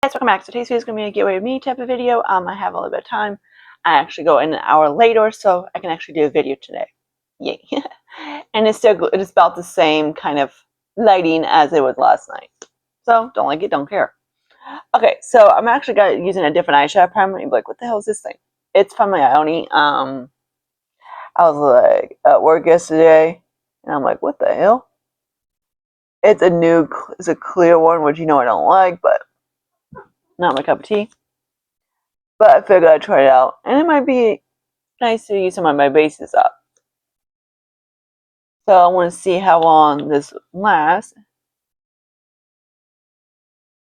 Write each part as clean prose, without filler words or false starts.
Guys, welcome back. So today's video is going to be a get ready with me type of video. I have a little bit of time. I actually go in an hour later, so I can actually do a video today. Yay. And it's about the same kind of lighting as it was last night. So don't like it, don't care. Okay, so I'm actually using a different eyeshadow primer. You'll be like, what the hell is this thing? It's from my Ioni. I was like at work yesterday, and I'm like, what the hell? It's a clear one, which you know I don't like, but not my cup of tea. But I figured I'd try it out, and it might be nice to use some of my bases up. So I want to see how long this lasts,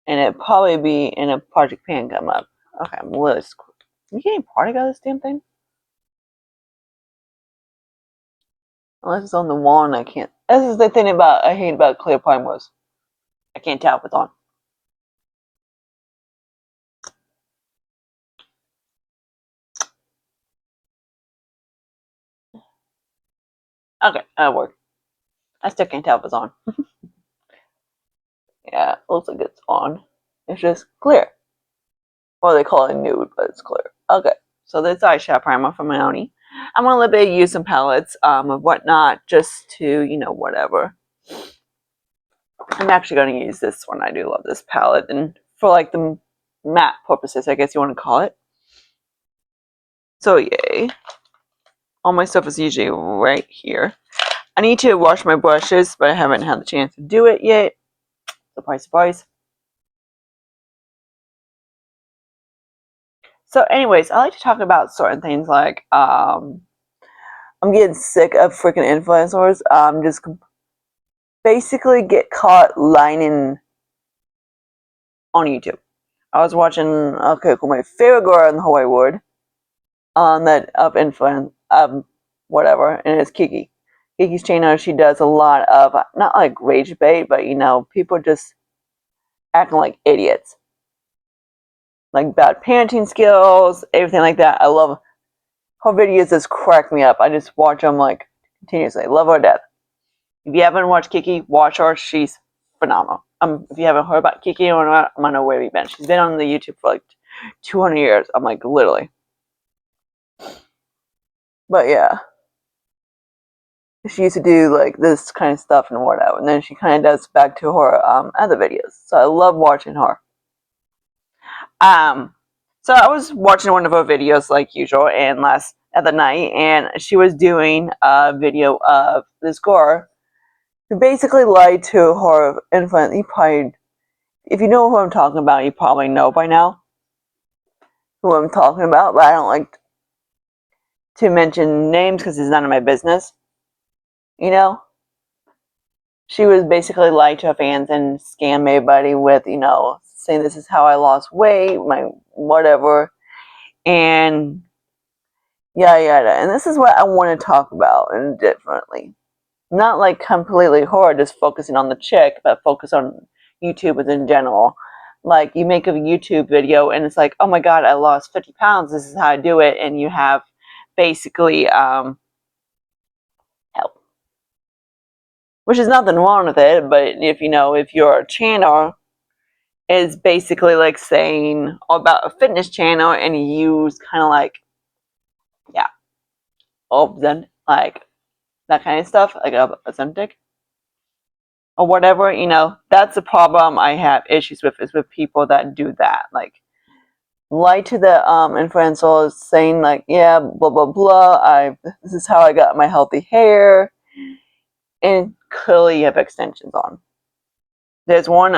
and it'll probably be in a project pan come up. Okay, I'm really screwed. You can't project out of this damn thing? Unless it's on the wall and I can't. This is the thing I hate about clear primers. I can't tell if it's on. Okay, that worked. I still can't tell if it's on. Yeah, it looks like it's on. It's just clear. Well, they call it nude, but it's clear. Okay, so this eyeshadow primer from Ioni. I'm going to a little bit use some palettes of whatnot, just to, whatever. I'm actually going to use this one. I do love this palette, and for like the matte purposes, I guess you want to call it. So yay. All my stuff is usually right here. I need to wash my brushes, but I haven't had the chance to do it yet. Surprise, surprise. So anyways, I like to talk about certain things like, I'm getting sick of freaking influencers. Just basically get caught lying on YouTube. I was watching, my favorite girl in the whole wide world, that up influence, whatever, and it's Kiki. Kiki's channel, she does a lot of, not like rage bait, but people just acting like idiots. Like bad parenting skills, everything like that. I love her videos, just crack me up. I just watch them like continuously. Love her to death. If you haven't watched Kiki, watch her. She's phenomenal. If you haven't heard about Kiki or not, I'm not where you've been. She's been on the YouTube for like 200 years. I'm like, literally. But yeah. She used to do like this kind of stuff and whatever. And then she kind of does back to her other videos. So I love watching her. So I was watching one of her videos like usual, and last other night, and she was doing a video of this girl who basically lied to her influence. You probably, if you know who I'm talking about, you probably know by now who I'm talking about, but I don't like to mention names because it's none of my business. She was basically lied to her fans and scam everybody with, saying this is how I lost weight, my whatever, and yada yada. And this is what I want to talk about and differently. Not like completely horror, just focusing on the chick, but focus on YouTubers in general. Like, you make a YouTube video and it's like, oh my god, I lost 50 pounds, this is how I do it, and you have basically help. Which is nothing wrong with it, but if your channel is basically like saying about a fitness channel and you use kind of like, yeah, then like that kind of stuff, like authentic or whatever, that's the problem I have issues with, is with people that do that. Like, lie to the influencers saying like, yeah, blah blah blah, this is how I got my healthy hair, and clearly you have extensions on. There's one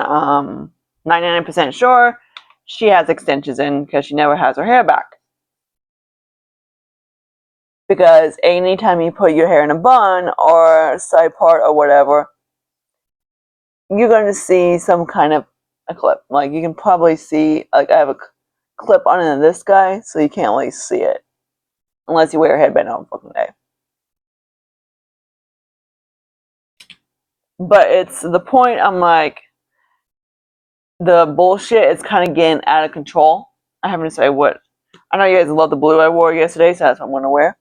99% sure she has extensions in because she never has her hair back. Because anytime you put your hair in a bun or side part or whatever, you're going to see some kind of a clip. Like, you can probably see, like, I have a clip on this guy, so you can't really see it unless you wear a headband all fucking day. But it's the point, I'm like, the bullshit is kind of getting out of control. I haven't decided what. I know you guys love the blue I wore yesterday, so that's what I'm going to wear.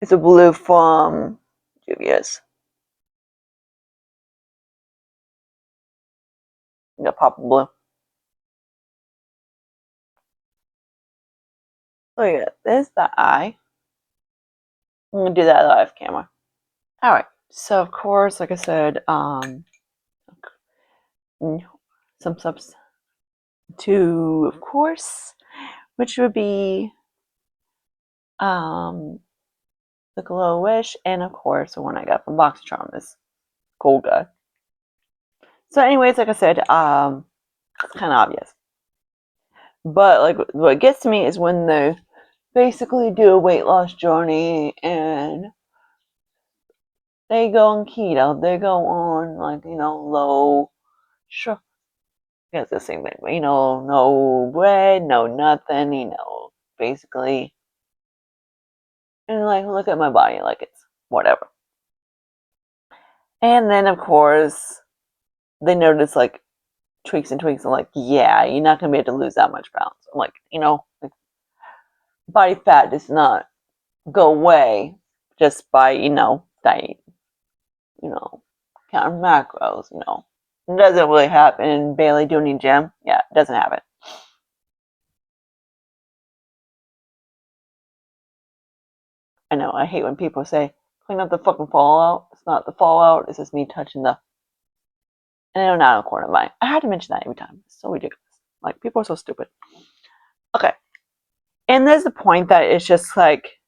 It's a blue from Juvia's. Yeah, pop blue. So yeah, there's the eye. I'm gonna do that live camera. All right. So of course, like I said, some subs to, of course, which would be the Glow Wish, and of course the one I got from BoxyCharm, this gold guy. So anyways, like I said, it's kind of obvious. But like what gets to me is when they basically do a weight loss journey and they go on keto, they go on like, low sugar. Yeah, it's the same thing. No bread, no nothing, basically. And like, look at my body, like it's whatever. And then, of course, they notice like tweaks and tweaks. And like, yeah, you're not gonna be able to lose that much pounds. I'm like, like, body fat does not go away just by diet. Counting macros. It doesn't really happen. And barely do any gym. Yeah, it doesn't happen. I know. I hate when people say clean up the fucking fallout. It's not the fallout. It's just me touching the. And I'm not a corner of mine. I had to mention that every time. It's so ridiculous. Like, people are so stupid. Okay. And there's the point that it's just like,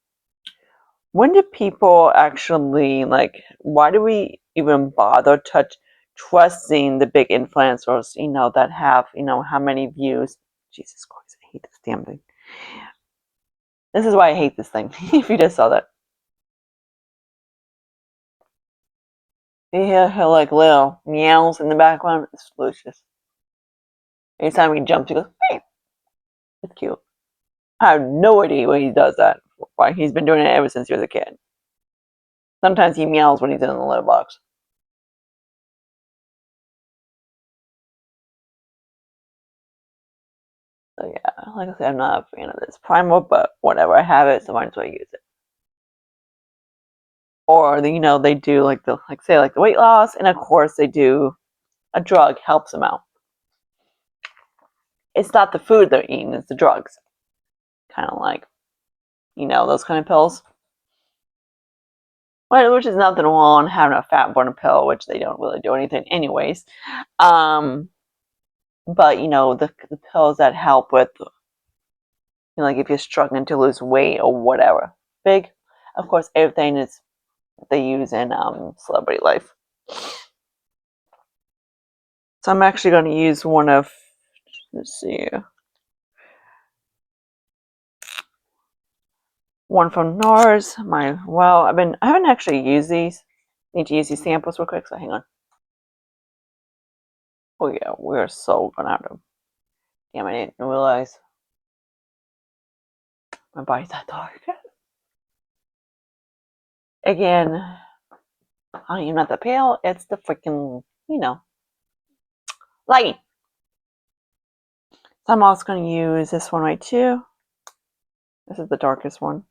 when do people actually, like, why do we even bother trusting the big influencers, that have, how many views? Jesus Christ, I hate this damn thing. This is why I hate this thing. If you just saw that. You hear her, like, little meows in the background. It's delicious. Anytime he jumps, he goes, hey. It's cute. I have no idea why he does that. Why he's been doing it ever since he was a kid. Sometimes he meows when he's in the litter box. So yeah, like I said, I'm not a fan of this primer, but whatever. I have it, so might as well use it. Or they do like the weight loss, and of course they do a drug helps them out. It's not the food they're eating; it's the drugs. Kind of like those kind of pills. Which is nothing wrong having a fat burner pill, which they don't really do anything anyways. But the pills that help with, like if you're struggling to lose weight or whatever. Big, of course, everything is they use in Celebrity Life. So I'm actually going to use one of, let's see, one from NARS. I haven't actually used these. Need to use these samples real quick, so hang on. Oh yeah, we're so gonna have to. Damn, I didn't realize my body's that dark. Again, I am not that pale. It's the freaking, light. So I'm also going to use this one right too. This is the darkest one.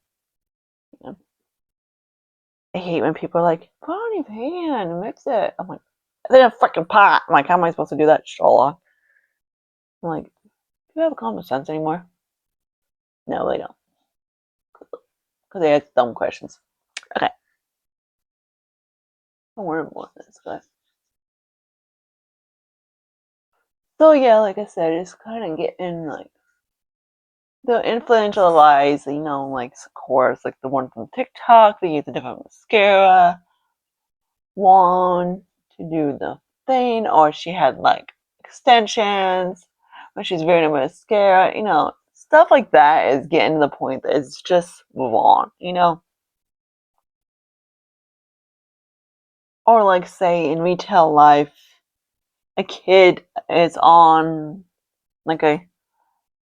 Yeah. I hate when people are like, put on your pan and mix it. I'm like, it's in a freaking pot. I'm like, how am I supposed to do that, Shola? I'm like, do you have common sense anymore? No, they don't. Because they ask dumb questions. Okay. Don't worry about this, guys. So yeah, like I said, it's kind of getting like the influential lies, like of course, like the one from TikTok, they use a different mascara wand to do the thing, or she had like extensions, or she's wearing a mascara, stuff like that is getting to the point that it's just move on, Or like say in retail life, a kid is on like a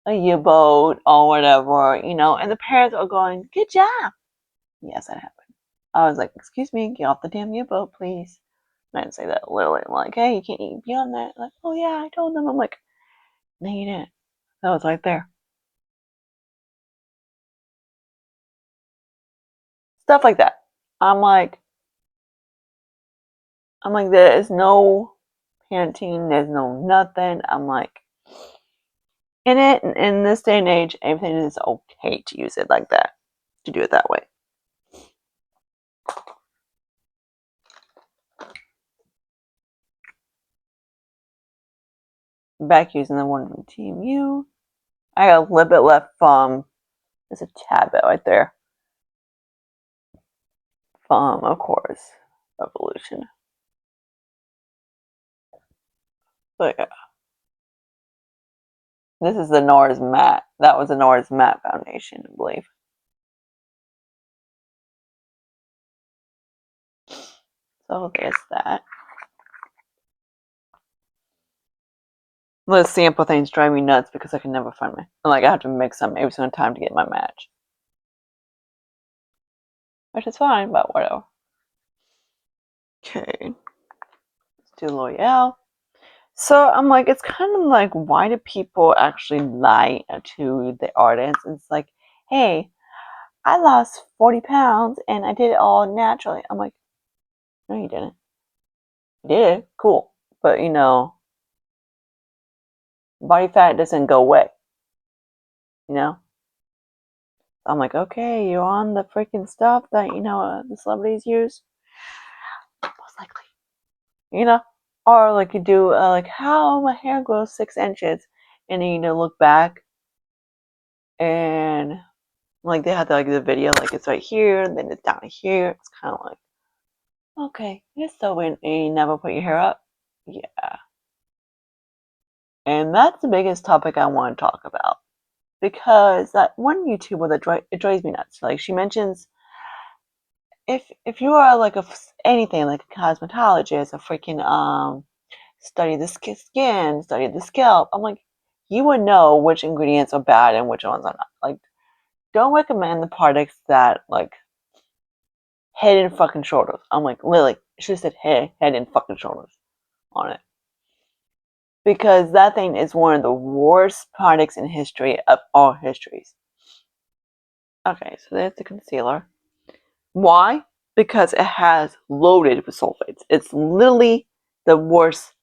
U-boat or whatever, and the parents are going, good job. Yes, that happened. I was like, excuse me, get off the damn U-boat, please. And I didn't say that literally. I'm like, hey, you can't be on that. Like, oh yeah, I told them. I'm like, no, you didn't. That was right there. Stuff like that. I'm like, there is no Pantene, there's no nothing. I'm like, in this day and age, everything is okay to use it like that, to do it that way. Back using the one from Team U. I got a little bit left from, there's a tad bit right there. From, of course, Revolution. But yeah. This is the NARS matte. That was the NARS matte foundation, I believe. So there's that. The sample things drive me nuts because I can never find my, like I have to mix them every single time to get my match. Which is fine, but whatever. Okay. Let's do L'Oreal. So I'm like, it's kind of like, why do people actually lie to the artists? It's like, hey, I lost 40 pounds and I did it all naturally. I'm like, no, you didn't. You did it, cool. But you know, body fat doesn't go away. You know? I'm like, okay, you're on the freaking stuff that, you know, the celebrities use. Most likely. You know? Or like you do, like how my hair grows 6 inches. And then, you know, look back and like they had like the video, like it's right here, and then it's down here. It's kind of like, okay, you're so weird, and you never put your hair up. Yeah. And that's the biggest topic I want to talk about. Because that one YouTuber that it drives me nuts. Like she mentions, if you are like anything like a cosmetologist, a freaking study the skin, study the scalp, I'm like, you would know which ingredients are bad and which ones are not. Like, don't recommend the products that like head and fucking shoulders. I'm like, Lily, she said head and fucking shoulders on it. Because that thing is one of the worst products in history of all histories. Okay, so there's the concealer. Why? Because it has loaded with sulfates. It's literally the worst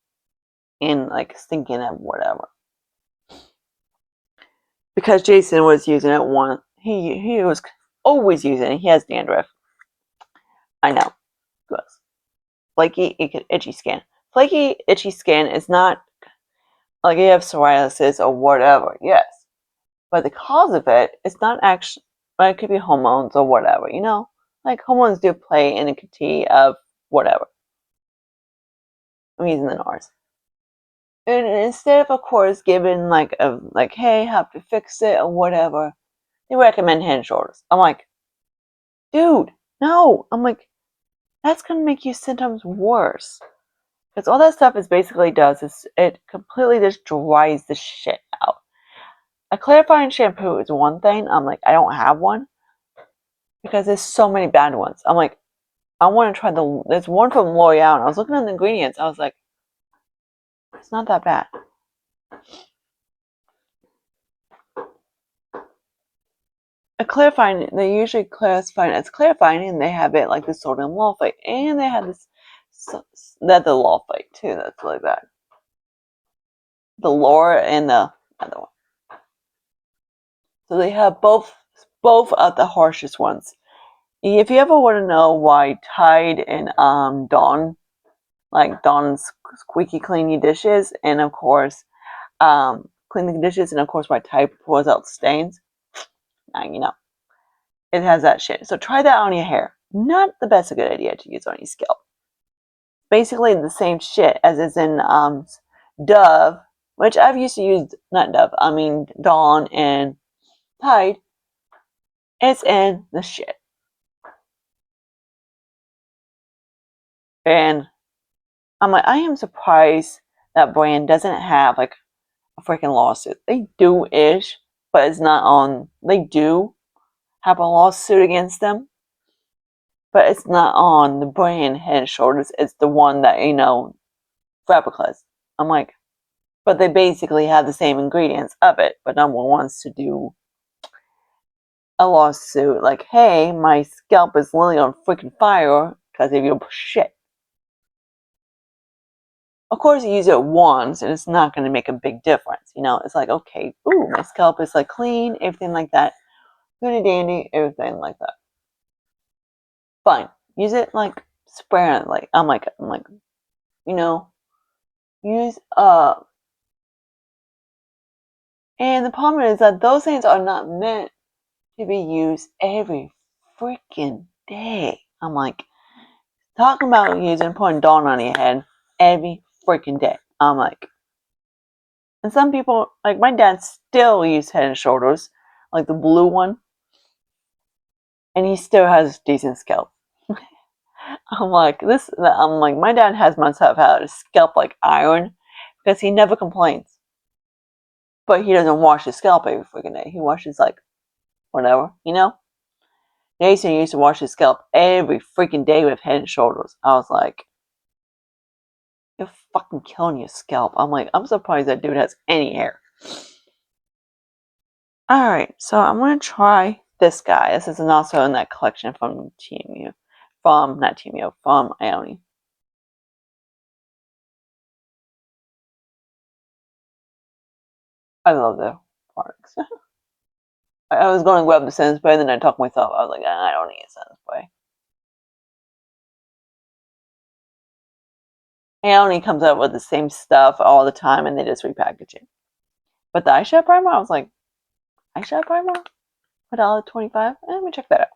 in like stinking and whatever. Because Jason was using it one, he was always using it. He has dandruff. I know. Gross. Flaky, itchy skin. Flaky, itchy skin is not like you have psoriasis or whatever. Yes, but the cause of it is not actually. Well, it could be hormones or whatever. You know, like hormones do play in a key of whatever. I'm using the NARS. And instead of course, giving like hey, have to fix it or whatever, they recommend Head and Shoulders. I'm like, dude, no. I'm like, that's gonna make your symptoms worse. Because all that stuff is basically does is it completely just dries the shit out. A clarifying shampoo is one thing. I'm like, I don't have one because there's so many bad ones. I'm like, I want to try there's one from L'Oreal, and I was looking at the ingredients. I was like, it's not that bad. A clarifying, they usually classify it as clarifying, and they have it like the sodium sulfate, and they have this that the sulfate too. That's really bad. The Laura and the other one. So they have both of the harshest ones. If you ever want to know why Tide and Dawn, like Dawn's squeaky clean your dishes, and of course clean the dishes, and of course why Tide pours out stains, now you know. It has that shit. So try that on your hair. Not the best a good idea to use on your scalp. Basically the same shit as is in Dove, which I've used to use, not Dove, I mean Dawn and Tide. It's in the shit. And I'm like, I am surprised that brand doesn't have like a freaking lawsuit. They do-ish, but it's not on, they do have a lawsuit against them, but it's not on the brand Head and Shoulders. It's the one that, you know, replicas. I'm like, but they basically have the same ingredients of it, but no one wants to do a lawsuit like, hey, my scalp is literally on freaking fire because of your shit. of course, you use it once, and it's not going to make a big difference. You know, it's like, okay, ooh, my scalp is like clean, everything like that, goody dandy, everything like that. Fine, use it like spray it. Like I'm like, you know, use And the problem is that those things are not meant to be used every freaking day. I'm like, talking about using putting Dawn on your head every freaking day. I'm like, and some people, like my dad still uses Head and Shoulders, like the blue one, and he still has decent scalp. I'm like, my dad must have had a scalp like iron because he never complains. But he doesn't wash his scalp every freaking day. He washes like whatever, you know? Jason used to wash his scalp every freaking day with Head and Shoulders. I was like, you're fucking killing your scalp. I'm like, I'm surprised that dude has any hair. Alright, so I'm gonna try this guy. This is also in that collection from TMU. Not TMU, from Ione. I love their products. I was going to grab the Sense Spray, and then I talked myself. I was like, I don't need a Sense Spray. Ione comes out with the same stuff all the time, and they just repackage it. But the eyeshadow primer, I was like, eyeshadow primer? $1.25? Let me check that out.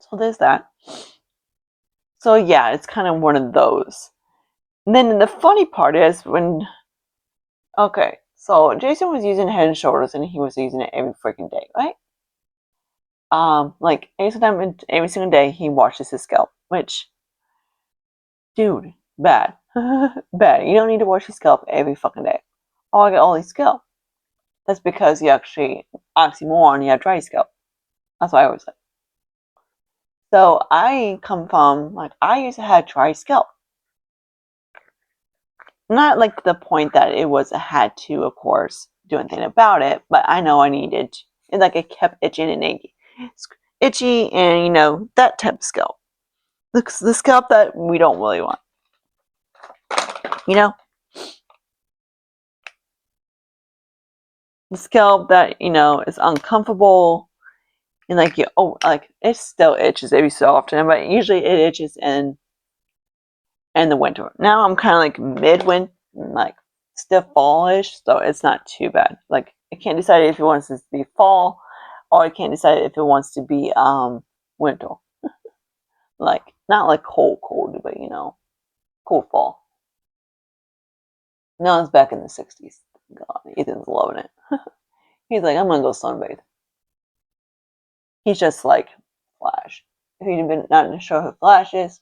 So there's that. So yeah, it's kind of one of those. And then the funny part is okay, so Jason was using Head and Shoulders, and he was using it every freaking day, right? Like every single day he washes his scalp, which, dude, bad, bad. You don't need to wash your scalp every fucking day. Oh, I got oily scalp. That's because you actually oxymoron. You have dry scalp. That's what I always say. So I come from like I used to have dry scalp. Not like the point that it was a had to, of course, do anything about it, but I know I needed. And like it kept itching and itchy, and that type of scalp. The scalp that we don't really want. You know, the scalp that is uncomfortable, and like like it still itches every so often, but usually it itches in the winter. Now I'm kind of like midwinter, like still fallish, so it's not too bad. Like I can't decide if it wants to be fall, or I can't decide if it wants to be winter. Like not like cold, but cold fall. Now it's back in the 60s. God, Ethan's loving it. He's like, I'm gonna go sunbathe. He's just like Flash. If you've been not sure who Flash is,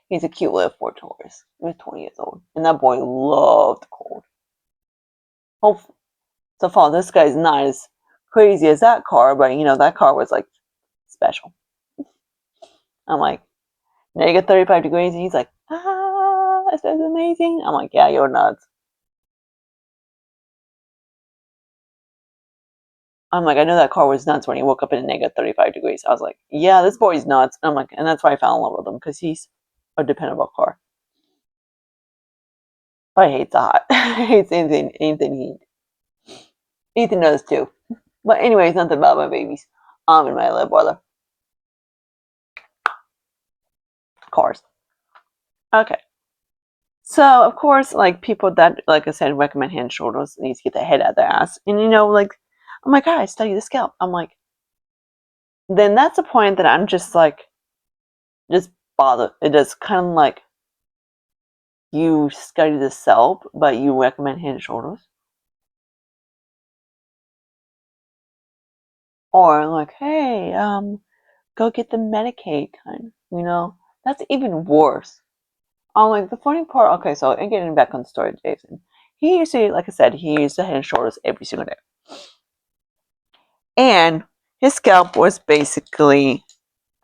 he's a cute little Ford Taurus. He was 20 years old, and that boy loved cold. Hopefully, so far this guy's not as crazy as that car, but that car was like special. I'm like, negative 35 degrees, and he's like, this is amazing. I'm like, yeah, you're nuts. I'm like, I know that car was nuts when he woke up in a negative 35 degrees. I was like, yeah, this boy's nuts. And I'm like, and that's why I fell in love with him, because he's a dependable car. But I hate the hot. I hate anything heat. Ethan does too. But anyways, nothing about my babies. And my little brother. Cars. Okay. So of course, like people that, like I said, recommend Head and Shoulders need to get their head out of their ass. And like, oh my god, I study the scalp. I'm like, then that's a point that I'm just like, just bothered. It is kind of like you study the scalp, but you recommend Head and Shoulders. Or like, hey, go get the Medicaid kind. That's even worse. Like the funny part. Okay, so and getting back on the story of Jason, he used to, like I said, he used to Head and Shoulders every single day, and his scalp was basically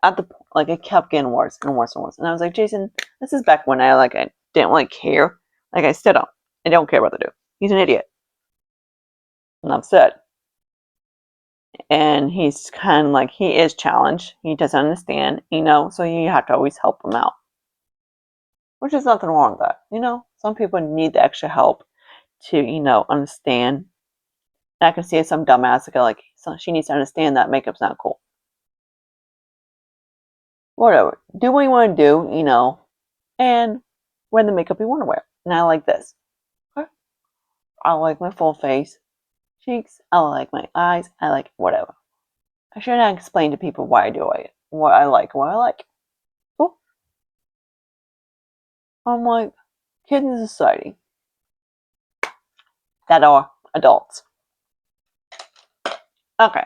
at the like it kept getting worse and worse and worse. And I was like, Jason, this is back when I didn't really care. Like I still don't. I don't care about the dude. He's an idiot. And I'm upset. And he's kind of like he is challenged. He doesn't understand, so you have to always help him out. which is nothing wrong with that. You know, some people need the extra help to, you know, understand. And I can see some dumbass that go like, so she needs to understand that makeup's not cool. Whatever. Do what you want to do, you know, and wear the makeup you want to wear. And I like this. Okay? I like my full face, cheeks. I like my eyes. I like whatever. I should not explain to people why I do it, what I like, what I like. Cool. I'm like kids in society that are adults. Okay,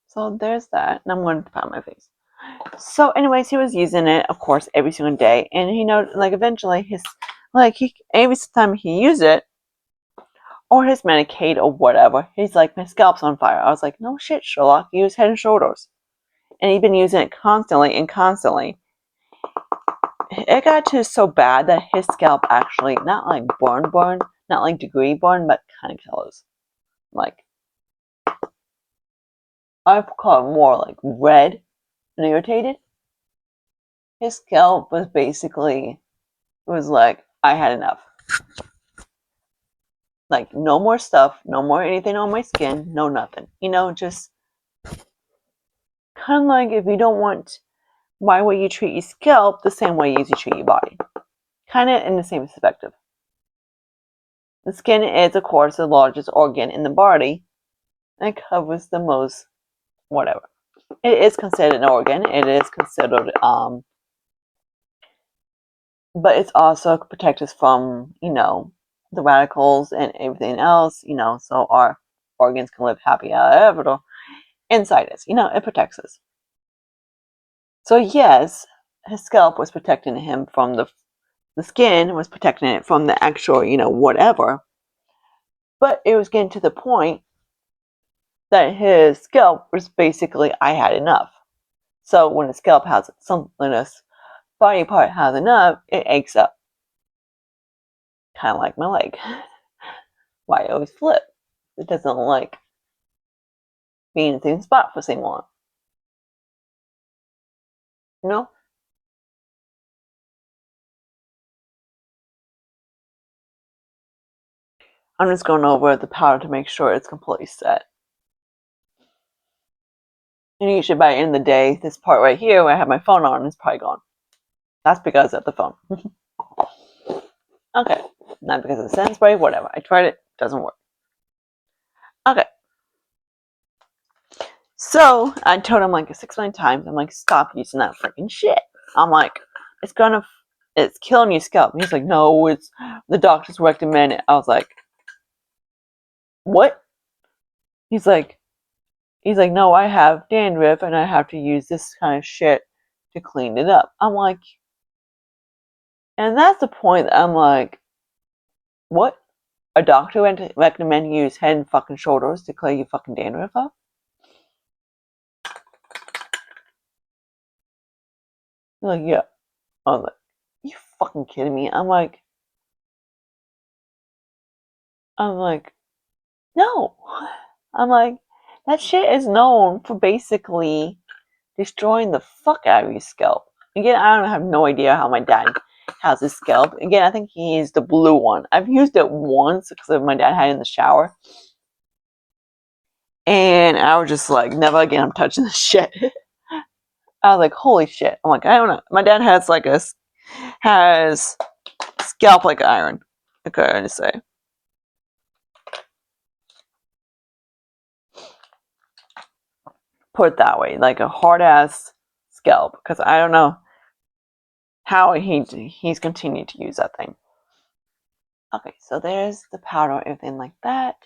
so there's that, and I'm going to find my face. So, anyways, he was using it, of course, every single day, and he know, like, eventually, every time he used it, or his Medicaid or whatever, he's like, my scalp's on fire. I was like, no shit, Sherlock, use Head and Shoulders, and he'd been using it constantly and constantly. It got to so bad that his scalp actually not like burn, not like degree burn, but kind of colors. Like I call it more like red and irritated. His scalp was basically like I had enough. Like no more stuff, no more anything on my skin, no nothing. You know, just kind of like if you don't want why would you treat your scalp the same way you treat your body? Kind of in the same perspective. The skin is, of course, the largest organ in the body and it covers the most whatever. It is considered an organ. It is considered, but it's also protect us from, you know, the radicals and everything else, you know, so our organs can live happy ever inside us. You know, it protects us. So yes, his scalp was protecting him from the skin was protecting it from the actual, you know, whatever. But it was getting to the point that his scalp was basically, I had enough. So when the scalp has something, this body part has enough, it aches up. Kind of like my leg. Why I always flip. It doesn't like being in the same spot for so long. You know? I'm just going over the powder to make sure it's completely set. And usually by the end of the day, this part right here where I have my phone on is probably gone. That's because of the phone. Okay. Not because of the scent spray, whatever. I tried it, doesn't work. Okay. So I told him like 6 times, I'm like, stop using that freaking shit. I'm like, it's killing your scalp. And he's like, no, it's the doctors recommend it. I was like, what? He's like, no, I have dandruff and I have to use this kind of shit to clean it up. I'm like, and that's the point that I'm like, what? A doctor went to recommend you use Head and fucking Shoulders to clear your fucking dandruff up? He's like, yeah. I was like, you fucking kidding me? I'm like, no. I'm like, that shit is known for basically destroying the fuck out of your scalp. Again, I don't have no idea how my dad has his scalp. Again, I think he used the blue one. I've used it once because my dad had it in the shower. And I was just like, never again, I'm touching this shit. I was like, holy shit. I'm like, I don't know. My dad has scalp like iron. Okay, I just say. Put it that way, like a hard ass scalp. Because I don't know how he's continued to use that thing. Okay, so there's the powder, everything like that.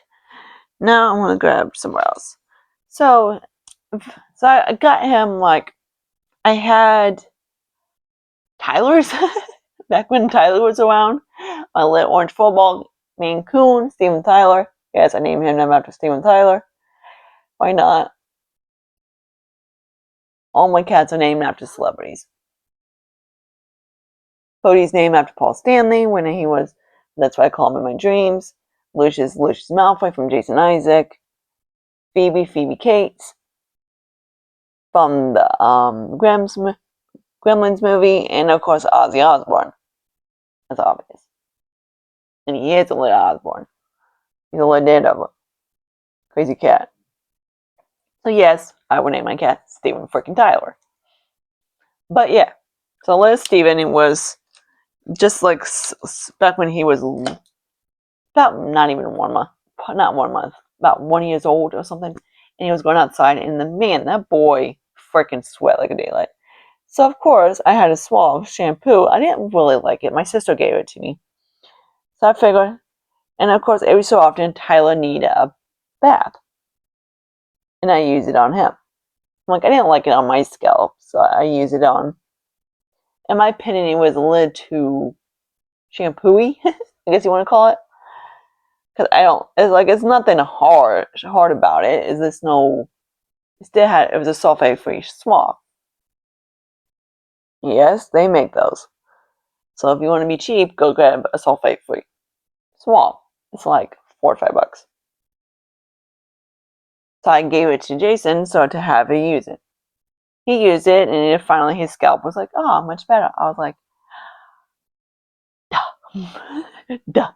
Now I'm gonna grab somewhere else. So I got him like I had Tyler's back when Tyler was around. My little orange football Maine Coon, Steven Tyler. Yes, I named him after Steven Tyler. Why not? All my cats are named after celebrities. Cody's named after Paul Stanley when he was. That's why I call him in my dreams. Lucius Malfoy from Jason Isaac. Phoebe Cates from the Gremlins movie, and of course Ozzy Osbourne. That's obvious. And he is a little Osborne. He's a little Nando. Crazy cat. So yes, I would name my cat Steven freaking Tyler. But yeah, so little Steven, it was just like back when he was about not even 1 month, not 1 month, about 1 year old or something, and he was going outside, and man, that boy freaking sweat like a daylight. So of course, I had a swab of shampoo. I didn't really like it. My sister gave it to me, so I figured. And of course, every so often, Tyler needed a bath, and I use it on him. Like I didn't like it on my scalp, so I use it on. In my opinion, it was a little too shampooy. I guess you want to call it. Because I don't, it's like it's nothing hard about it. Is this no? It still had it was a sulfate-free swab. Yes, they make those. So if you want to be cheap, go grab a sulfate-free swab. It's like $4 or $5. So I gave it to Jason so to have him use it. He used it, and finally his scalp was like, oh, much better. I was like, duh, duh.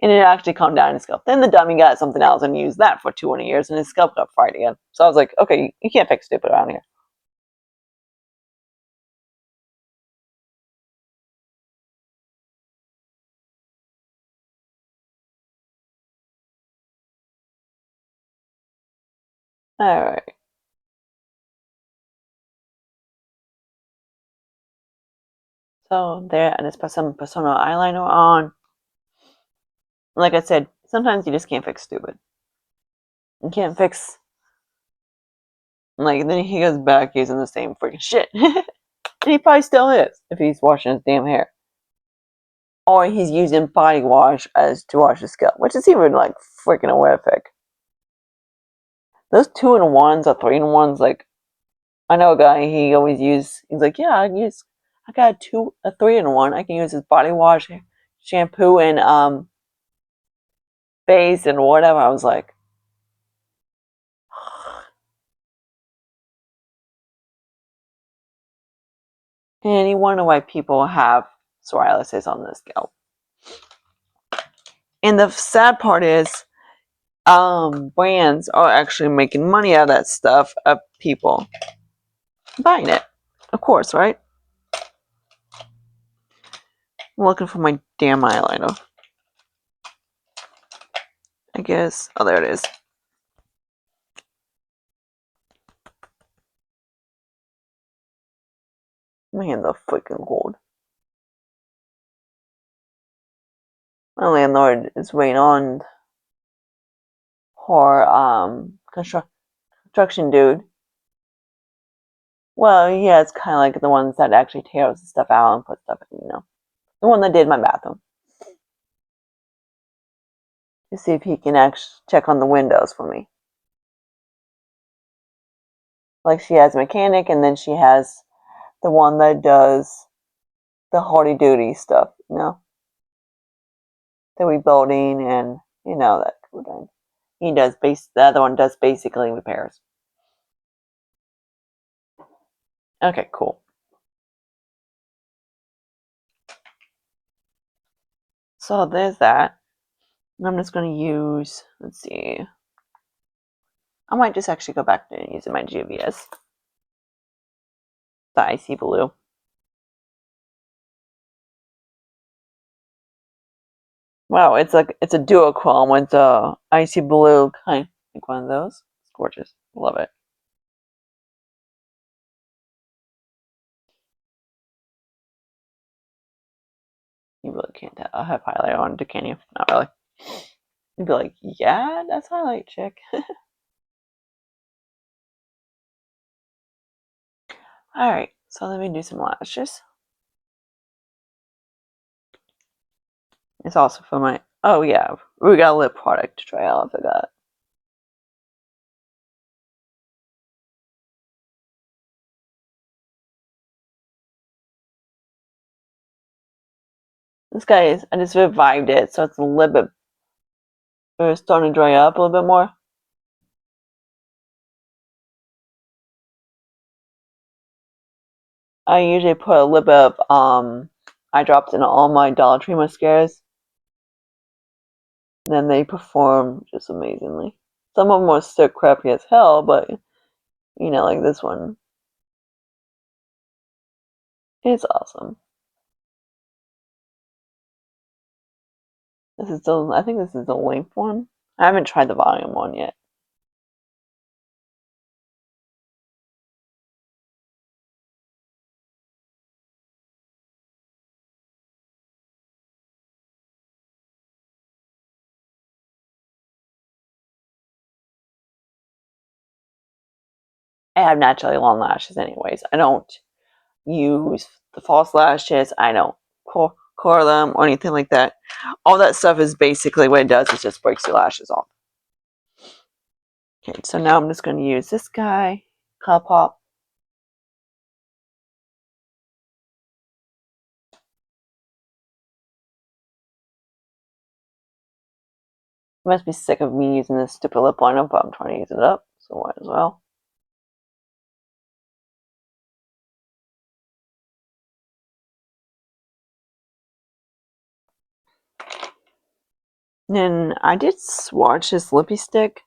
And it actually calmed down his scalp. Then the dummy got something else and used that for 200 years, and his scalp got fried again. So I was like, okay, you can't fix stupid around here. All right. So there, I just put some personal eyeliner on. Like I said, sometimes you just can't fix stupid. You can't fix. Like, then he goes back using the same freaking shit. And he probably still is if he's washing his damn hair. Or he's using body wash as to wash his scalp, which is even like freaking horrific. Those 2-in-1s or 3-in-1s, like, I know a guy, he always he's like, yeah, I got a 3-in-1. I can use his body wash, shampoo, and base and whatever. I was like, and you wonder why people have psoriasis on their scalp. And the sad part is, brands are actually making money out of that stuff of people buying it. Of course, right? I'm looking for my damn eyeliner. I guess. Oh, there it is. My hands are freaking cold. My landlord is waiting on her construction dude. Well, yeah, it's kind of like the ones that actually tears the stuff out and put stuff in, the one that did my bathroom. To see if he can actually check on the windows for me. Like she has a mechanic, and then she has the one that does the hardy duty stuff, the rebuilding and that kind of thing. The other one does basically repairs. Okay, cool. So there's that. And I'm just gonna use, let's see. I might just actually go back to using my GVS. The icy blue. Wow, it's a duochrome with the icy blue kind, like one of those. It's gorgeous. Love it. You really can't tell. I have highlight on, can you? Not really. You'd be like, yeah, that's highlight, chick. Alright, so let me do some lashes. It's also for my, oh yeah, we got a lip product to try out, I forgot. This guy is, I just revived it, so it's a little bit, it's starting to dry up a little bit more. I usually put a little bit of eye drops in all my Dollar Tree mascaras. And then they perform just amazingly. Some of them are still crappy as hell, but you know, like this one. It's awesome. This is still, I think this is the length one. I haven't tried the volume one yet. I have naturally long lashes anyways. I don't use the false lashes. I don't curl them or anything like that. All that stuff is basically what it does is just breaks your lashes off. Okay, so now I'm just going to use this guy, ColourPop. You must be sick of me using this stupid lip liner, but I'm trying to use it up, so might as well. Then I did swatch this lippy stick.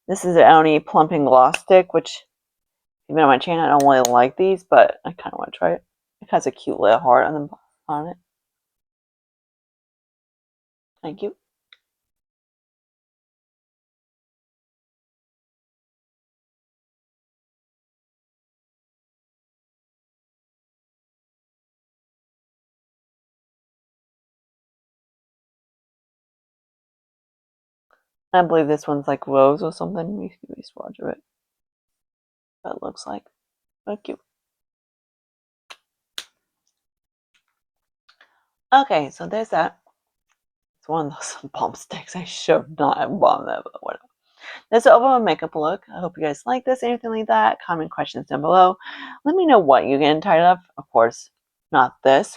This is the only plumping gloss stick, which if you've been on my channel, I don't really like these, but I kind of want to try it. It has a cute little heart on it. Thank you. I believe this one's like rose or something. We swatch of it. That looks like. But cute. Okay, so there's that. It's one of those bump sticks. I should not have bought that, but whatever. That's the overall makeup look. I hope you guys like this, anything like that. Comment questions down below. Let me know what you're getting tired of. Of course, not this,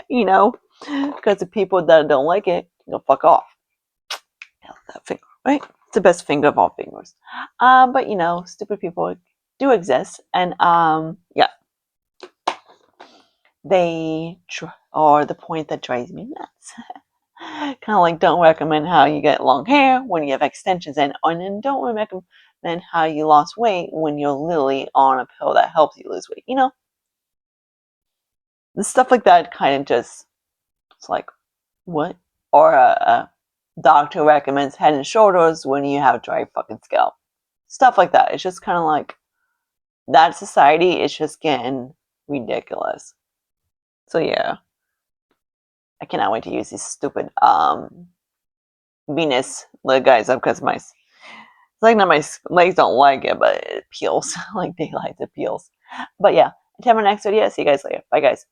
you know, because the people that don't like it, you know, fuck off. That finger, right? It's the best finger of all fingers. But you know, stupid people do exist, and yeah, they are the point that drives me nuts. Kind of like don't recommend how you get long hair when you have extensions and then don't recommend how you lost weight when you're literally on a pill that helps you lose weight. You know, the stuff like that kind of just, it's like, what? Or a doctor recommends Head and Shoulders when you have dry fucking scalp. Stuff like that. It's just kind of like, that society is just getting ridiculous. So yeah, I cannot wait to use these stupid Venus leg guys up because my, it's like not my legs don't like it, but it peels like daylight. It peels. But yeah, until my next video, see you guys later. Bye guys.